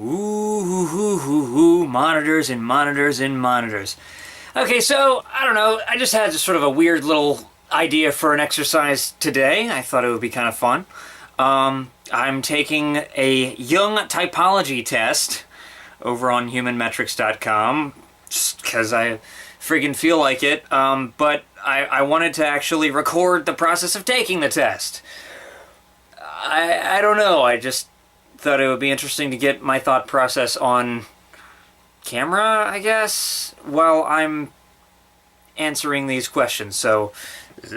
Ooh, monitors and monitors and monitors. Okay, so, I don't know, I just had sort of a weird little idea for an exercise today. I thought it would be kind of fun. I'm taking a Jung Typology Test over on humanmetrics.com, just because I friggin' feel like it, but I wanted to actually record the process of taking the test. I don't know, I just thought it would be interesting to get my thought process on camera, I guess, while I'm answering these questions. So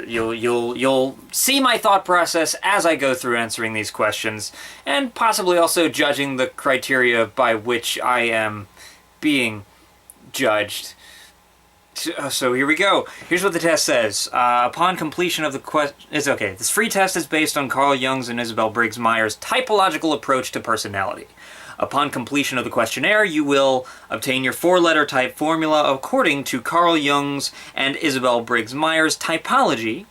you'll see my thought process as I go through answering these questions, and possibly also judging the criteria by which I am being judged. So here we go. Here's what the test says. Upon completion of the question... It's okay. This free test is based on Carl Jung's and Isabel Briggs-Myers' typological approach to personality. Upon completion of the questionnaire, you will obtain your 4-letter type formula according to Carl Jung's and Isabel Briggs-Myers' typology,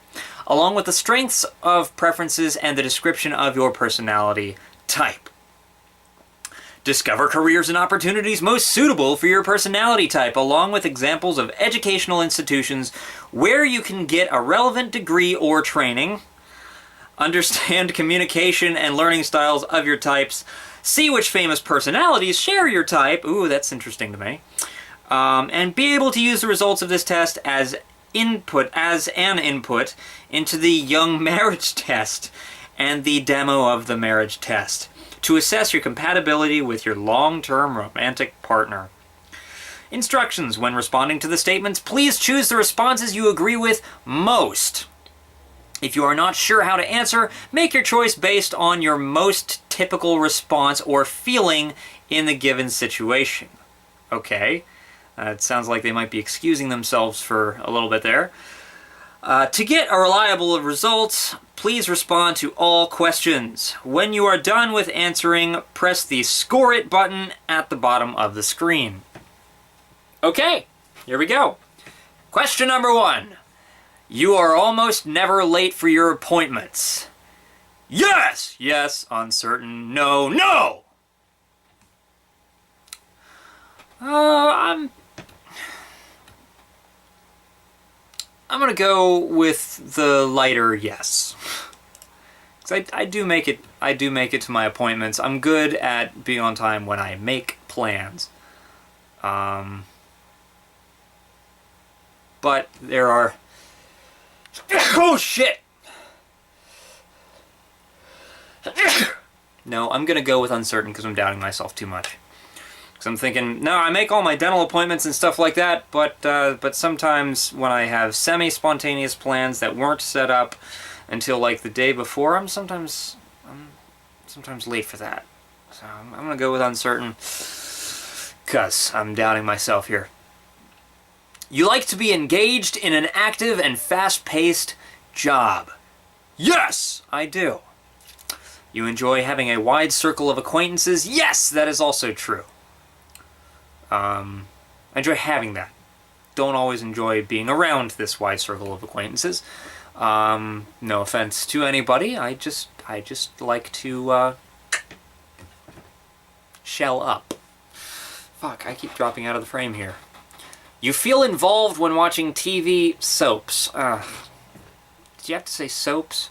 along with the strengths of preferences and the description of your personality type. Discover careers and opportunities most suitable for your personality type, along with examples of educational institutions where you can get a relevant degree or training. Understand communication and learning styles of your types. See which famous personalities share your type. Ooh, that's interesting to me. And be able to use the results of this test as an input into the Jung marriage test and the demo of the marriage test, to assess your compatibility with your long-term romantic partner. Instructions: when responding to the statements, please choose the responses you agree with most. If you are not sure how to answer, make your choice based on your most typical response or feeling in the given situation. Okay, it sounds like they might be excusing themselves for a little bit there. To get a reliable result, please respond to all questions. When you are done with answering, press the Score It button at the bottom of the screen. Okay, here we go. Question number 1. You are almost never late for your appointments. Yes! Yes, uncertain, no, no! I'm gonna go with the lighter yes. 'Cause I do make it to my appointments. I'm good at being on time when I make plans. But there are... Oh shit! No, I'm gonna go with uncertain because I'm doubting myself too much. Because I'm thinking, no, I make all my dental appointments and stuff like that, but sometimes when I have semi-spontaneous plans that weren't set up until like the day before, I'm sometimes late for that. So I'm gonna go with uncertain because I'm doubting myself here. You like to be engaged in an active and fast-paced job. Yes, I do. You enjoy having a wide circle of acquaintances. Yes, that is also true. I enjoy having that. Don't always enjoy being around this wide circle of acquaintances. No offense to anybody. I just like to shell up. Fuck, I keep dropping out of the frame here. You feel involved when watching TV soaps. Did you have to say soaps?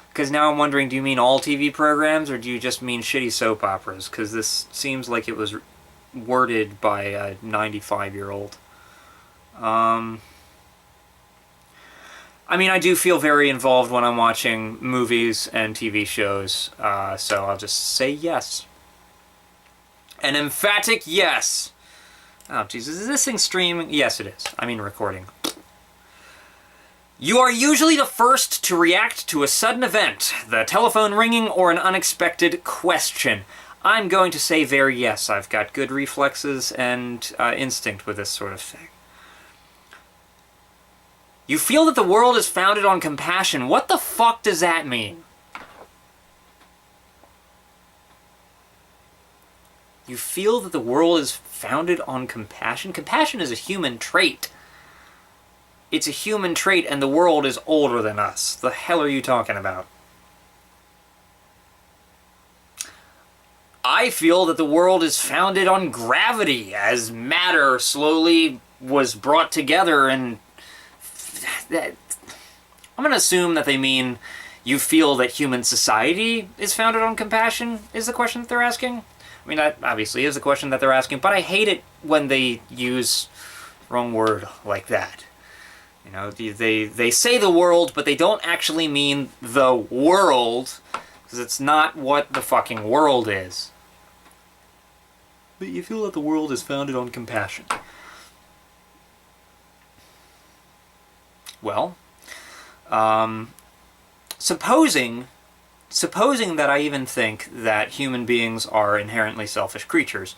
Because now I'm wondering, do you mean all TV programs, or do you just mean shitty soap operas? Because this seems like it was worded by a 95-year-old. I mean, I do feel very involved when I'm watching movies and TV shows, so I'll just say yes. An emphatic yes! Oh, Jesus, is this thing streaming? Yes, it is. I mean recording. You are usually the first to react to a sudden event, the telephone ringing, or an unexpected question. I'm going to say very yes. I've got good reflexes and instinct with this sort of thing. You feel that the world is founded on compassion. What the fuck does that mean? You feel that the world is founded on compassion? Compassion is a human trait. It's a human trait, and the world is older than us. The hell are you talking about? I feel that the world is founded on gravity, as matter slowly was brought together, and that, I'm going to assume that they mean you feel that human society is founded on compassion, is the question that they're asking. I mean, that obviously is the question that they're asking, but I hate it when they use wrong word like that. You know, they say the world, but they don't actually mean the world, because it's not what the fucking world is. But you feel that the world is founded on compassion. Well, supposing that I even think that human beings are inherently selfish creatures,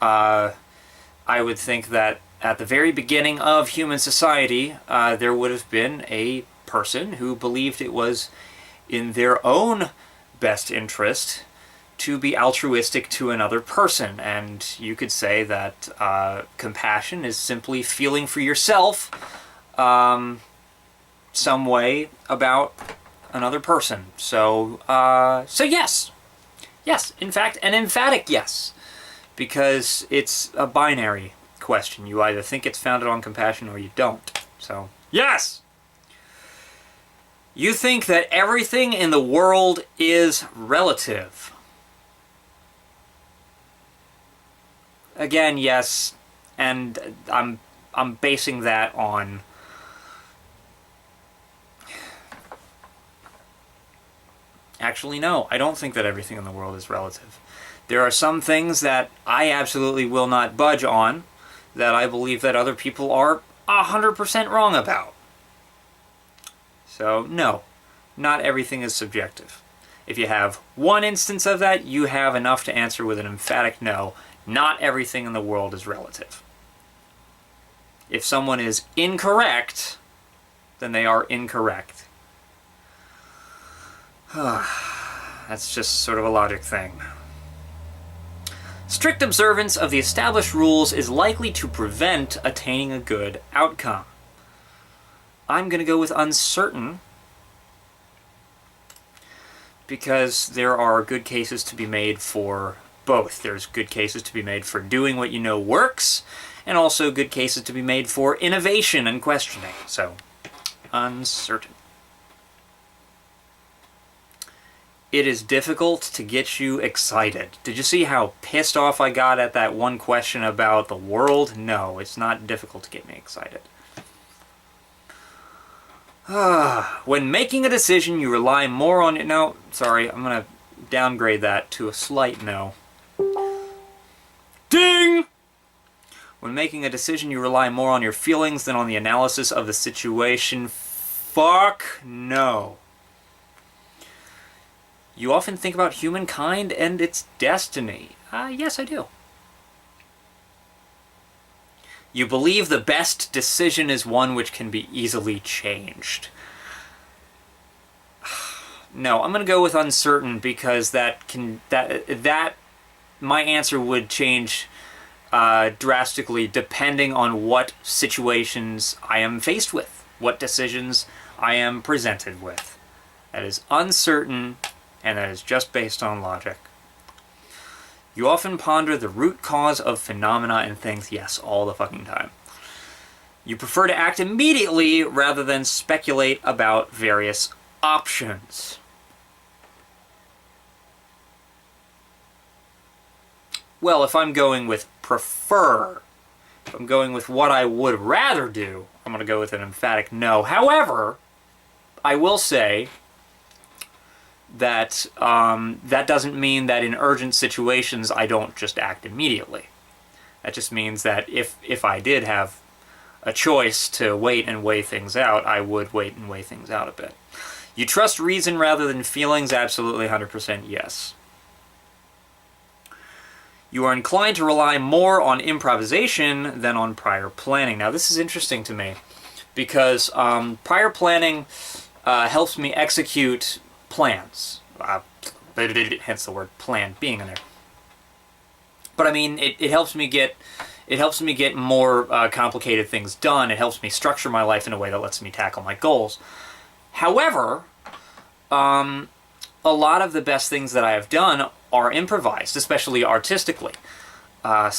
I would think that at the very beginning of human society, there would have been a person who believed it was in their own best interest to be altruistic to another person. And you could say that compassion is simply feeling for yourself some way about another person. So yes. Yes, in fact, an emphatic yes. Because it's a binary question. You either think it's founded on compassion or you don't. So, yes! You think that everything in the world is relative. Again, yes, and I'm basing that on actually, no, I don't think that everything in the world is relative. There are some things that I absolutely will not budge on that I believe that other people are 100% wrong about. So, no, not everything is subjective. If you have one instance of that, you have enough to answer with an emphatic no. Not everything in the world is relative. If someone is incorrect, then they are incorrect. That's just sort of a logic thing. Strict observance of the established rules is likely to prevent attaining a good outcome. I'm going to go with uncertain, because there are good cases to be made for both. There's good cases to be made for doing what you know works, and also good cases to be made for innovation and questioning. So, uncertain. It is difficult to get you excited. Did you see how pissed off I got at that one question about the world? No, it's not difficult to get me excited. When making a decision, you rely more on... No, sorry, I'm going to downgrade that to a slight no. Ding! When making a decision, you rely more on your feelings than on the analysis of the situation. Fuck no. You often think about humankind and its destiny. Yes, I do. You believe the best decision is one which can be easily changed. No, I'm going to go with uncertain, because that my answer would change drastically depending on what situations I am faced with, what decisions I am presented with. That is uncertain, and that is just based on logic. You often ponder the root cause of phenomena and things. Yes, all the fucking time. You prefer to act immediately rather than speculate about various options. Well, if I'm going with prefer, if I'm going with what I would rather do, I'm going to go with an emphatic no. However, I will say that that doesn't mean that in urgent situations I don't just act immediately. That just means that if I did have a choice to wait and weigh things out, I would wait and weigh things out a bit. You trust reason rather than feelings? Absolutely, 100% yes. You are inclined to rely more on improvisation than on prior planning. Now, this is interesting to me, because prior planning helps me execute plans. Hence the word plan being in there. But I mean, it helps me get more complicated things done. It helps me structure my life in a way that lets me tackle my goals. However, a lot of the best things that I have done are improvised, especially artistically. I'm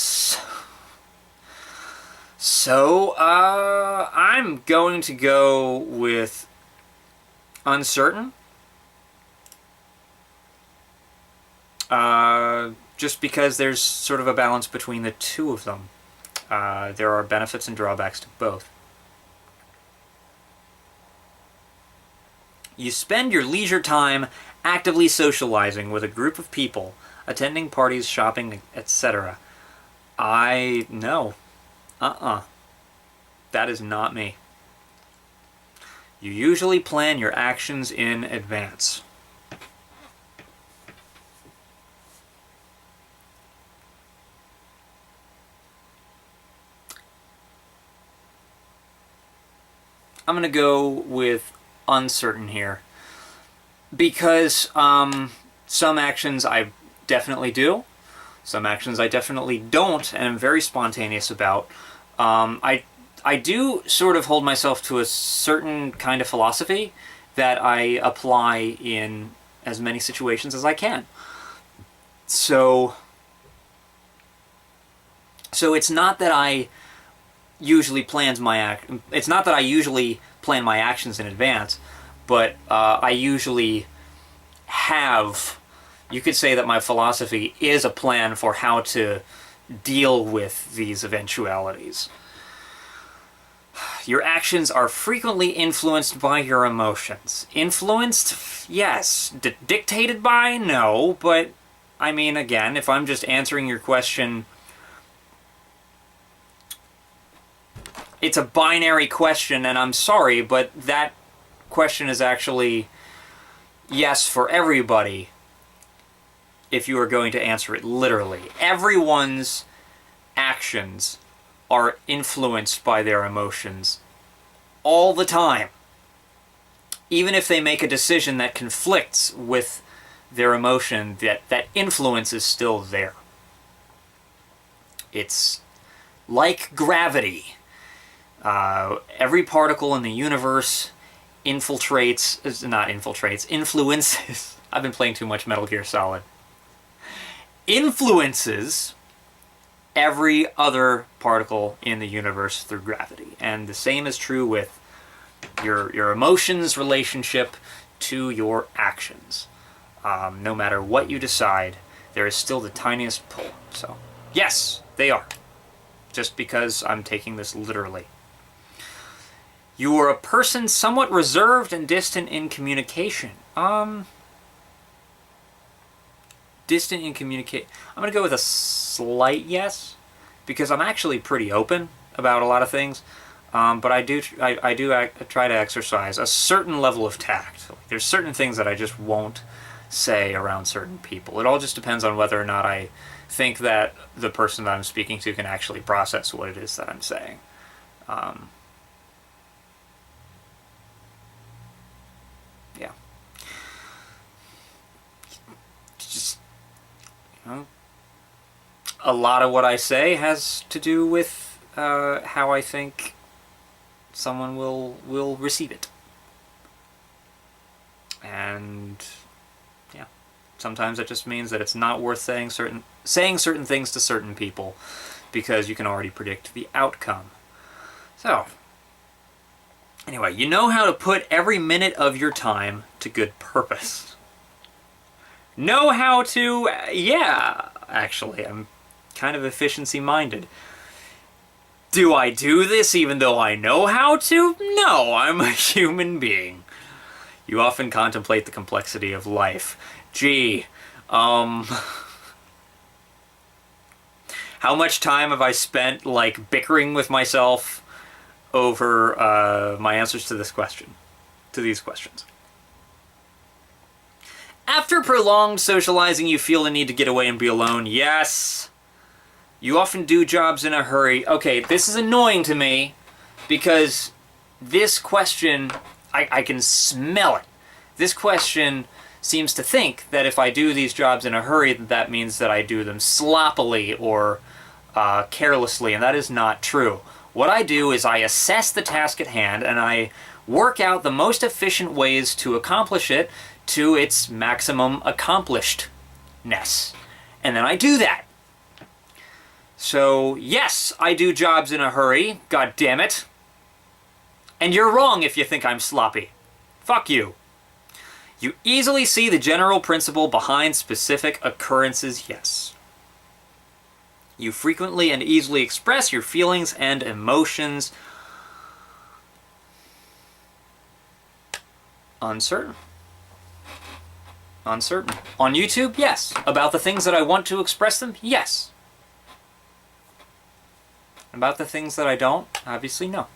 going to go with uncertain. Just because there's sort of a balance between the two of them. There are benefits and drawbacks to both. You spend your leisure time actively socializing with a group of people, attending parties, shopping, etc. No. That is not me. You usually plan your actions in advance. I'm going to go with uncertain here. Because some actions I definitely do. Some actions I definitely don't, and I'm very spontaneous about. I do sort of hold myself to a certain kind of philosophy that I apply in as many situations as I can. So it's not that I usually plan my actions in advance, but I usually have. You could say that my philosophy is a plan for how to deal with these eventualities. Your actions are frequently influenced by your emotions. Influenced? Yes. Dictated by? No. But, I mean, again, if I'm just answering your question, it's a binary question, and I'm sorry, but that question is actually yes for everybody. If you are going to answer it literally. Everyone's actions are influenced by their emotions all the time. Even if they make a decision that conflicts with their emotion, that influence is still there. It's like gravity. Every particle in the universe influences. I've been playing too much Metal Gear Solid. Influences every other particle in the universe through gravity. And the same is true with your emotions relationship to your actions. No matter what you decide, there is still the tiniest pull. So, yes, they are. Just because I'm taking this literally. You are a person somewhat reserved and distant in communication. Distant in communicate. I'm going to go with a slight yes, because I'm actually pretty open about a lot of things. But I do try to exercise a certain level of tact. There's certain things that I just won't say around certain people. It all just depends on whether or not I think that the person that I'm speaking to can actually process what it is that I'm saying. Yeah. Just, a lot of what I say has to do with how I think someone will receive it. And yeah, sometimes it just means that it's not worth saying certain things to certain people because you can already predict the outcome. So, anyway, you know how to put every minute of your time to good purpose. Know how to, yeah, actually, I'm kind of efficiency-minded. Do I do this even though I know how to? No, I'm a human being. You often contemplate the complexity of life. Gee, how much time have I spent, like, bickering with myself over my answers to this question, to these questions? After prolonged socializing, you feel the need to get away and be alone. Yes. You often do jobs in a hurry. Okay, this is annoying to me because this question, I can smell it. This question seems to think that if I do these jobs in a hurry, that means that I do them sloppily or carelessly, and that is not true. What I do is I assess the task at hand and I work out the most efficient ways to accomplish it to its maximum accomplished And then I do that. So, yes, I do jobs in a hurry, god damn it. And you're wrong if you think I'm sloppy. Fuck you. You easily see the general principle behind specific occurrences, yes. You frequently and easily express your feelings and emotions. Uncertain. Uncertain. On YouTube, yes. About the things that I want to express them, yes. About the things that I don't, obviously, no.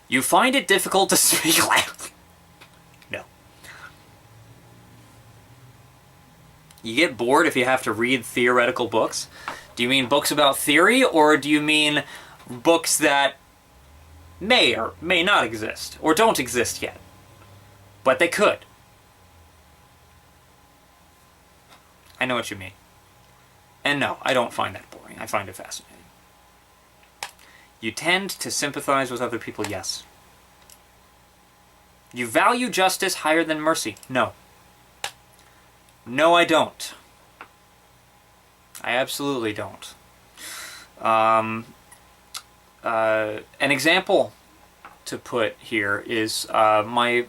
You find it difficult to speak loudly. No. You get bored if you have to read theoretical books? Do you mean books about theory, or do you mean books that may or may not exist, or don't exist yet, but they could? I know what you mean. And no, I don't find that boring. I find it fascinating. You tend to sympathize with other people, yes. You value justice higher than mercy, no. No, I don't. I absolutely don't. An example to put here is my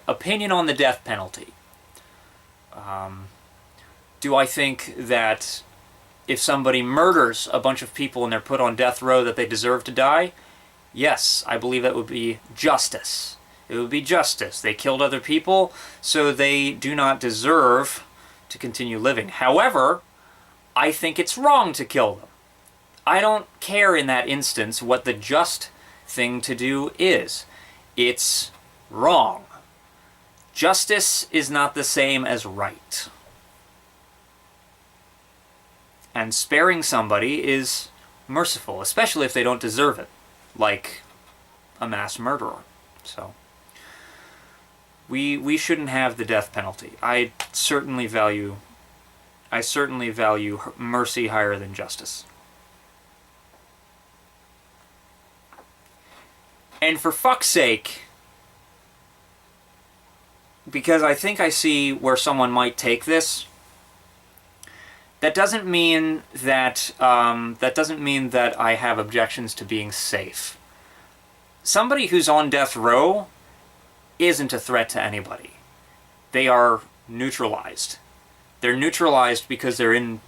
opinion on the death penalty. Do I think that if somebody murders a bunch of people and they're put on death row that they deserve to die? Yes, I believe that would be justice. It would be justice. They killed other people, so they do not deserve to continue living. However, I think it's wrong to kill them. I don't care in that instance what the just thing to do is. It's wrong. Justice is not the same as right. And sparing somebody is merciful, especially if they don't deserve it, like a mass murderer. So we shouldn't have the death penalty. I certainly value mercy higher than justice. And for fuck's sake, because I think I see where someone might take this, that doesn't mean that I have objections to being safe. Somebody who's on death row isn't a threat to anybody. They are neutralized. They're neutralized because they're in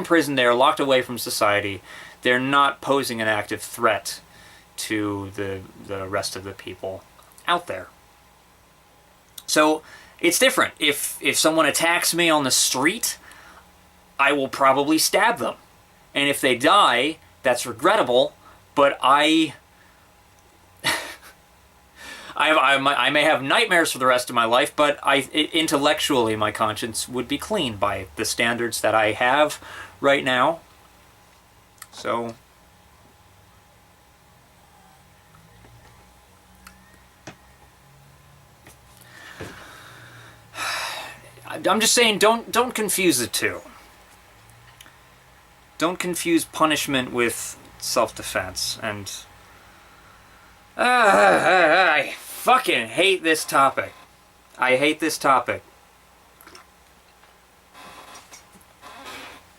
prison. They're locked away from society. They're not posing an active threat to the rest of the people out there. So it's different. If someone attacks me on the street, I will probably stab them. And if they die, that's regrettable, but I may have nightmares for the rest of my life, but intellectually my conscience would be clean by the standards that I have right now. So I'm just saying, don't confuse the two. Don't confuse punishment with self-defense. And I fucking hate this topic. I hate this topic.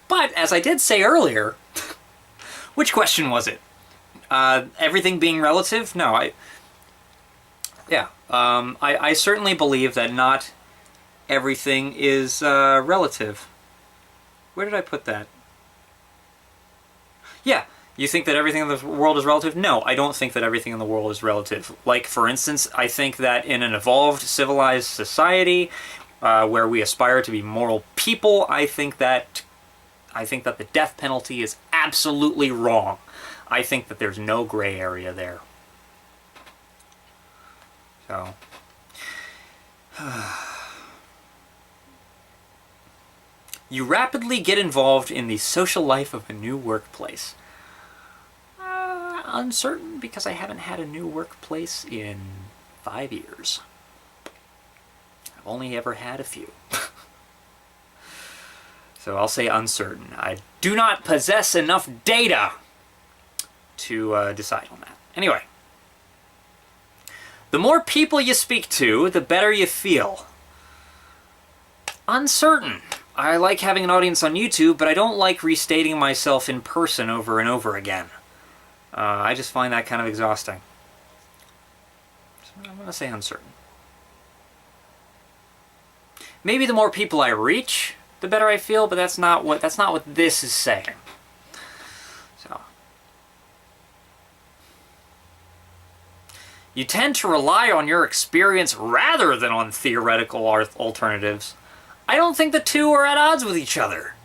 But as I did say earlier, which question was it? Everything being relative? No, I certainly believe that not everything is relative. Where did I put that? Yeah, you think that everything in the world is relative? No, I don't think that everything in the world is relative. Like, for instance, I think that in an evolved, civilized society, where we aspire to be moral people, I think that the death penalty is absolutely wrong. I think that there's no gray area there. So you rapidly get involved in the social life of a new workplace. Uncertain, because I haven't had a new workplace in 5 years. I've only ever had a few. So I'll say uncertain. I do not possess enough data to decide on that. Anyway. The more people you speak to, the better you feel. Uncertain. I like having an audience on YouTube, but I don't like restating myself in person over and over again. I just find that kind of exhausting. So I'm going to say uncertain. Maybe the more people I reach, the better I feel, but that's not what this is saying. So you tend to rely on your experience rather than on theoretical alternatives. I don't think the two are at odds with each other.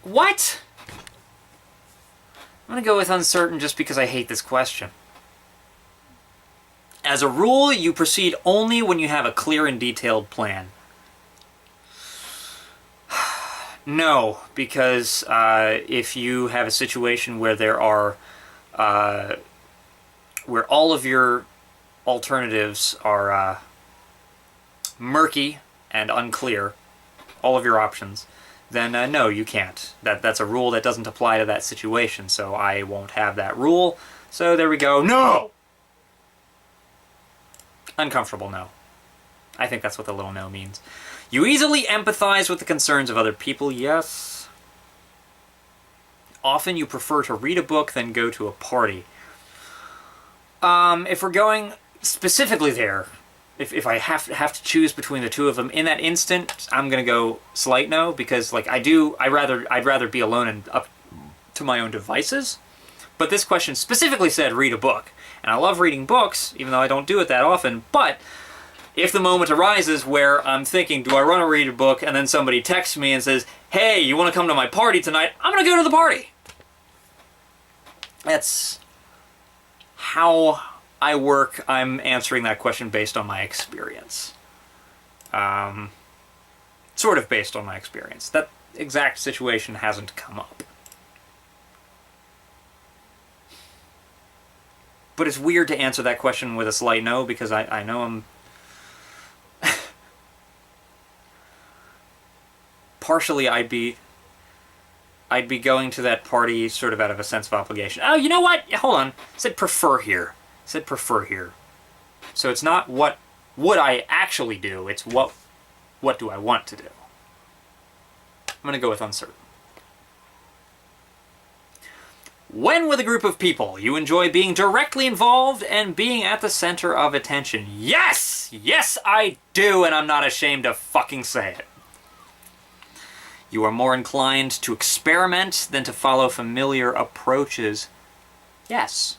What? I'm going to go with uncertain just because I hate this question. As a rule, you proceed only when you have a clear and detailed plan. No, because if you have a situation where there are, where all of your alternatives are murky and unclear, all of your options, then no, you can't. That's a rule that doesn't apply to that situation, so I won't have that rule. So there we go. No! Uncomfortable no. I think that's what the little no means. You easily empathize with the concerns of other people, yes. Often you prefer to read a book than go to a party. If we're going specifically there, if I have to choose between the two of them, in that instant, I'm gonna go slight no, because like I'd rather be alone and up to my own devices. But this question specifically said read a book. And I love reading books, even though I don't do it that often, but if the moment arises where I'm thinking, do I want to read a book, and then somebody texts me and says, hey, you want to come to my party tonight? I'm going to go to the party. That's how I work. I'm answering that question based on my experience. Sort of based on my experience. That exact situation hasn't come up. But it's weird to answer that question with a slight no, because I know I'm... Partially, I'd be going to that party sort of out of a sense of obligation. Oh, you know what? Hold on. It said prefer here. It said prefer here. So it's not what would I actually do, it's what do I want to do. I'm going to go with uncertain. When with a group of people, you enjoy being directly involved and being at the center of attention. Yes! Yes, I do, and I'm not ashamed to fucking say it. You are more inclined to experiment than to follow familiar approaches. Yes,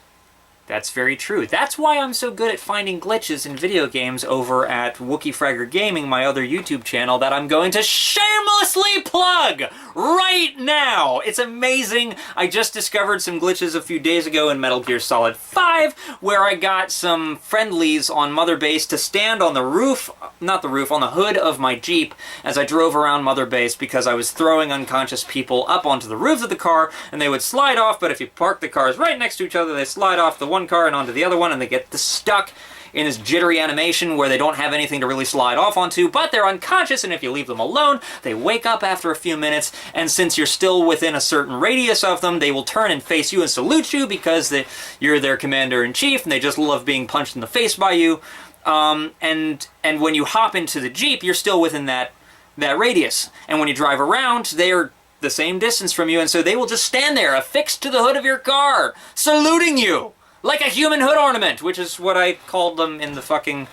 that's very true. That's why I'm so good at finding glitches in video games over at Wookie Fragger Gaming, my other YouTube channel that I'm going to shamelessly plug right now. It's amazing. I just discovered some glitches a few days ago in Metal Gear Solid 5 where I got some friendlies on Mother Base to stand on the roof, not the roof, on the hood of my Jeep as I drove around Mother Base because I was throwing unconscious people up onto the roof of the car and they would slide off, but if you park the cars right next to each other, they slide off the one car and onto the other one and they get stuck in this jittery animation where they don't have anything to really slide off onto, but they're unconscious, and if you leave them alone, they wake up after a few minutes, and since you're still within a certain radius of them, they will turn and face you and salute you because you're their commander-in-chief, and they just love being punched in the face by you. And when you hop into the Jeep, you're still within that radius. And when you drive around, they're the same distance from you, and so they will just stand there affixed to the hood of your car, saluting you! Like a human hood ornament, which is what I called them in the fucking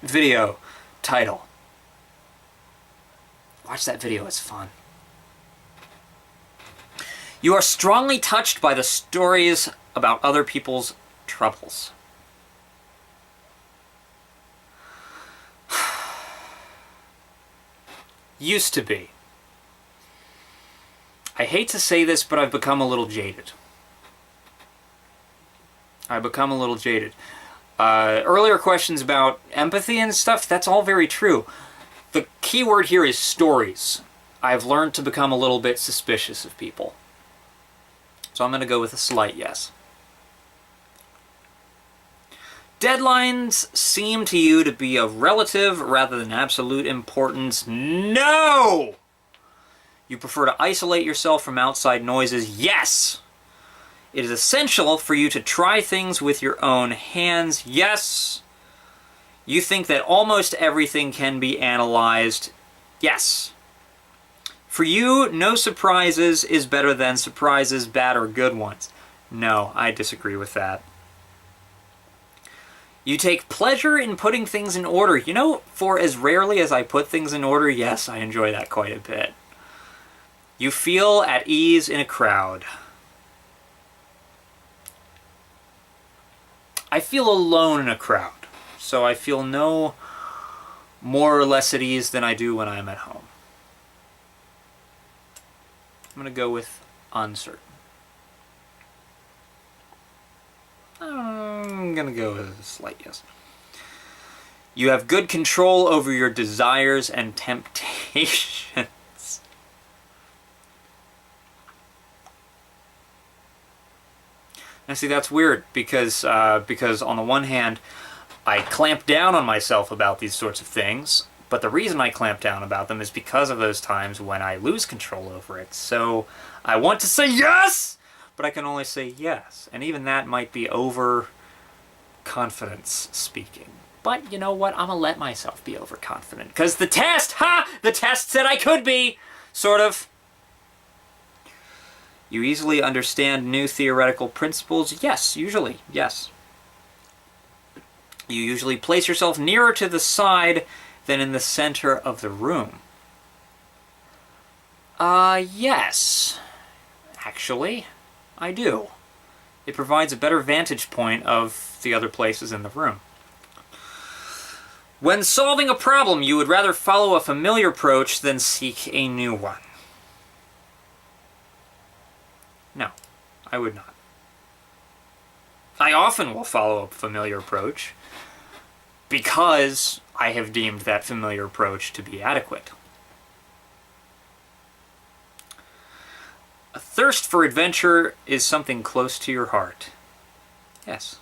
video title. Watch that video, it's fun. You are strongly touched by the stories about other people's troubles. Used to be. I hate to say this, but I've become a little jaded. Earlier questions about empathy and stuff, that's all very true. The key word here is stories. I've learned to become a little bit suspicious of people. So I'm going to go with a slight yes. Deadlines seem to you to be of relative rather than absolute importance. No! You prefer to isolate yourself from outside noises. Yes! It is essential for you to try things with your own hands. Yes. You think that almost everything can be analyzed. Yes. For you, no surprises is better than surprises, bad or good ones. No, I disagree with that. You take pleasure in putting things in order. You know, for as rarely as I put things in order, yes, I enjoy that quite a bit. You feel at ease in a crowd. I feel alone in a crowd, so I feel no more or less at ease than I do when I'm at home. I'm going to go with uncertain. I'm going to go with a slight yes. You have good control over your desires and temptations. Now see, that's weird because on the one hand, I clamp down on myself about these sorts of things, but the reason I clamp down about them is because of those times when I lose control over it. So I want to say yes, but I can only say yes. And even that might be overconfidence speaking. But you know what? I'm going to let myself be overconfident. Because the test, the test said I could be, sort of. You easily understand new theoretical principles? Yes, usually, yes. You usually place yourself nearer to the side than in the center of the room. Yes. Actually, I do. It provides a better vantage point of the other places in the room. When solving a problem, you would rather follow a familiar approach than seek a new one. No, I would not. I often will follow a familiar approach because I have deemed that familiar approach to be adequate. A thirst for adventure is something close to your heart. Yes.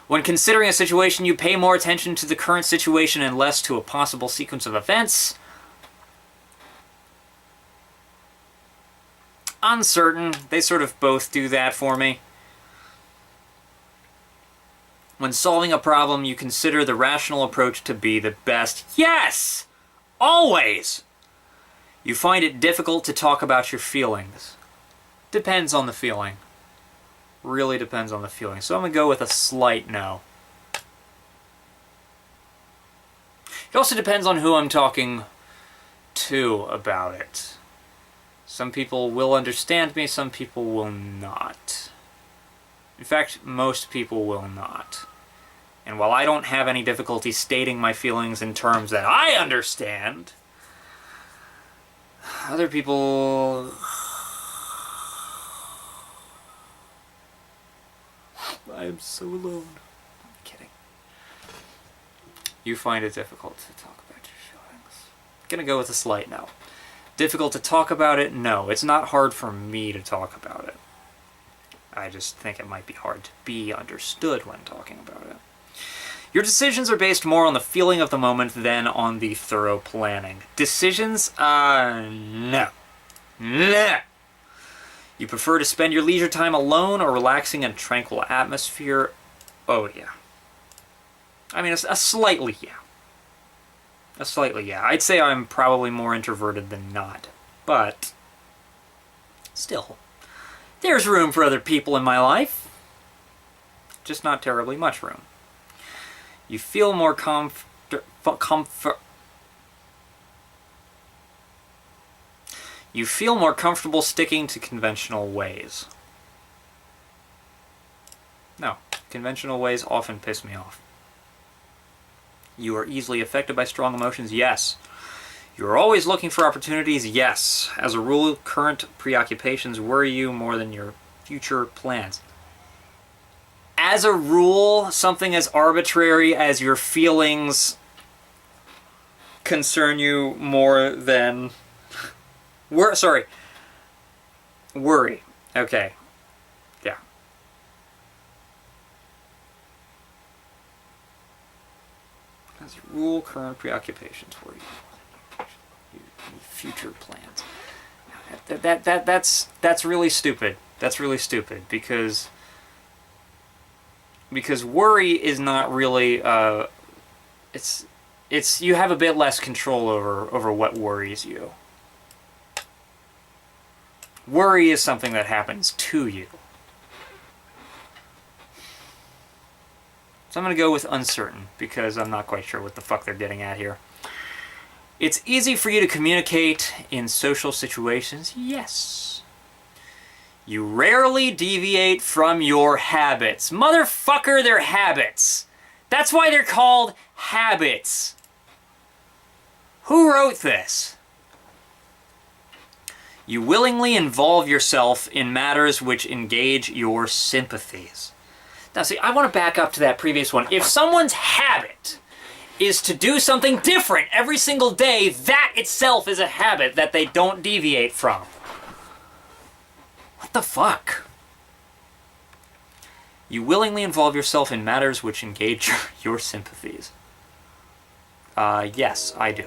When considering a situation, you pay more attention to the current situation and less to a possible sequence of events. Uncertain. They sort of both do that for me. When solving a problem, you consider the rational approach to be the best. Yes! Always! You find it difficult to talk about your feelings. Depends on the feeling. Really depends on the feeling. So I'm going to go with a slight no. It also depends on who I'm talking to about it. Some people will understand me, some people will not. In fact, most people will not. And while I don't have any difficulty stating my feelings in terms that I understand, other people... I am so alone. I'm kidding. You find it difficult to talk about your feelings. Gonna go with a slight no. Difficult to talk about it? No. It's not hard for me to talk about it. I just think it might be hard to be understood when talking about it. Your decisions are based more on the feeling of the moment than on the thorough planning. Decisions? No. No. You prefer to spend your leisure time alone or relaxing in a tranquil atmosphere? Oh, yeah. I mean, a slightly yeah. A slightly yeah. I'd say I'm probably more introverted than not. But, still, there's room for other people in my life. Just not terribly much room. You feel more You feel more comfortable sticking to conventional ways. No, conventional ways often piss me off. You are easily affected by strong emotions? Yes. You are always looking for opportunities? Yes. As a rule, current preoccupations worry you more than your future plans. As a rule, something as arbitrary as your feelings concern you more than... Worry. Okay. Yeah. As a rule, current preoccupations worry you more than your future plans. That's really stupid. That's really stupid because Because worry is not really, it's you have a bit less control over what worries you. Worry is something that happens to you. So I'm going to go with uncertain, because I'm not quite sure what the fuck they're getting at here. It's easy for you to communicate in social situations. Yes. You rarely deviate from your habits. Motherfucker, they're habits. That's why they're called habits. Who wrote this? You willingly involve yourself in matters which engage your sympathies. Now see, I want to back up to that previous one. If someone's habit is to do something different every single day, that itself is a habit that they don't deviate from. What the fuck? You willingly involve yourself in matters which engage your sympathies. Yes, I do.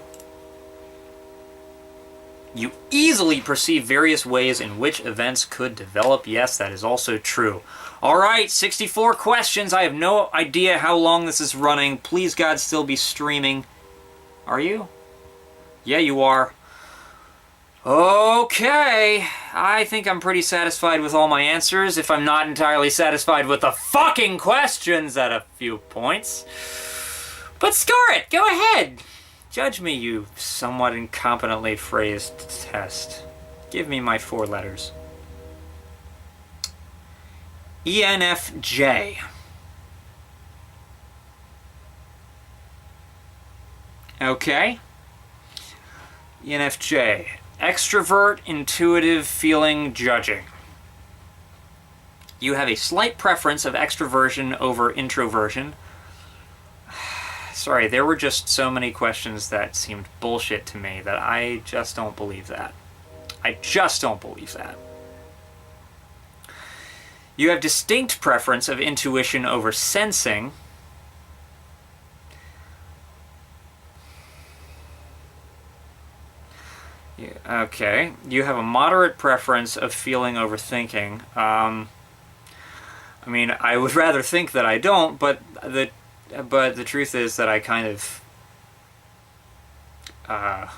You easily perceive various ways in which events could develop. Yes, that is also true. All right, 64 questions. I have no idea how long this is running. Please, God, still be streaming. Are you? Yeah, you are. Okay. I think I'm pretty satisfied with all my answers. If I'm not entirely satisfied with the fucking questions at a few points. But score it. Go ahead. Judge me, you somewhat incompetently phrased test. Give me my 4 letters. ENFJ. Okay. ENFJ. Extrovert, intuitive, feeling, judging. You have a slight preference of extroversion over introversion. Sorry, there were just so many questions that seemed bullshit to me that I just don't believe that. I just don't believe that. You have distinct preference of intuition over sensing. Okay. You have a moderate preference of feeling over thinking. I mean, I would rather think that I don't, but the truth is that I kind of am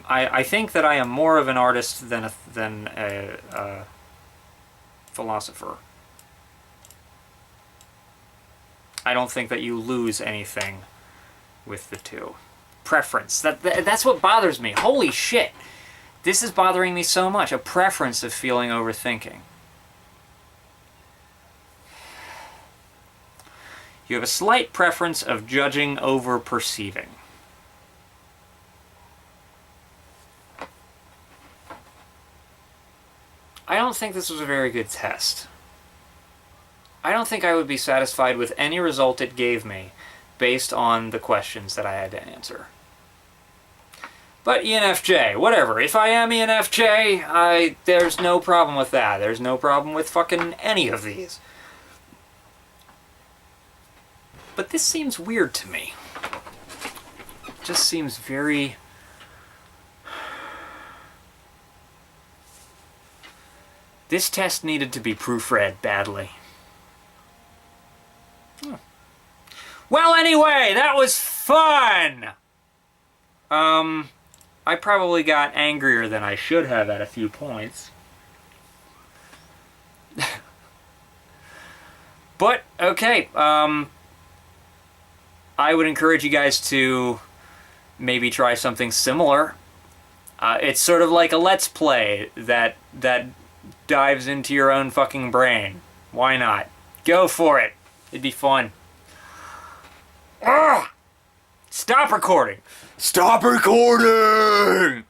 I think that I am more of an artist than a philosopher. I don't think that you lose anything with the two. Preference. That's what bothers me. Holy shit. This is bothering me so much. A preference of feeling over thinking. You have a slight preference of judging over perceiving. I don't think this was a very good test. I don't think I would be satisfied with any result it gave me based on the questions that I had to answer. But ENFJ, whatever. If I am ENFJ, there's no problem with that. There's no problem with fucking any of these. But this seems weird to me. It just seems very... This test needed to be proofread badly. Well, anyway, that was fun! I probably got angrier than I should have at a few points. But, okay, I would encourage you guys to maybe try something similar. It's sort of like a Let's Play that dives into your own fucking brain. Why not? Go for it. It'd be fun. Ugh! Stop recording! Stop recording!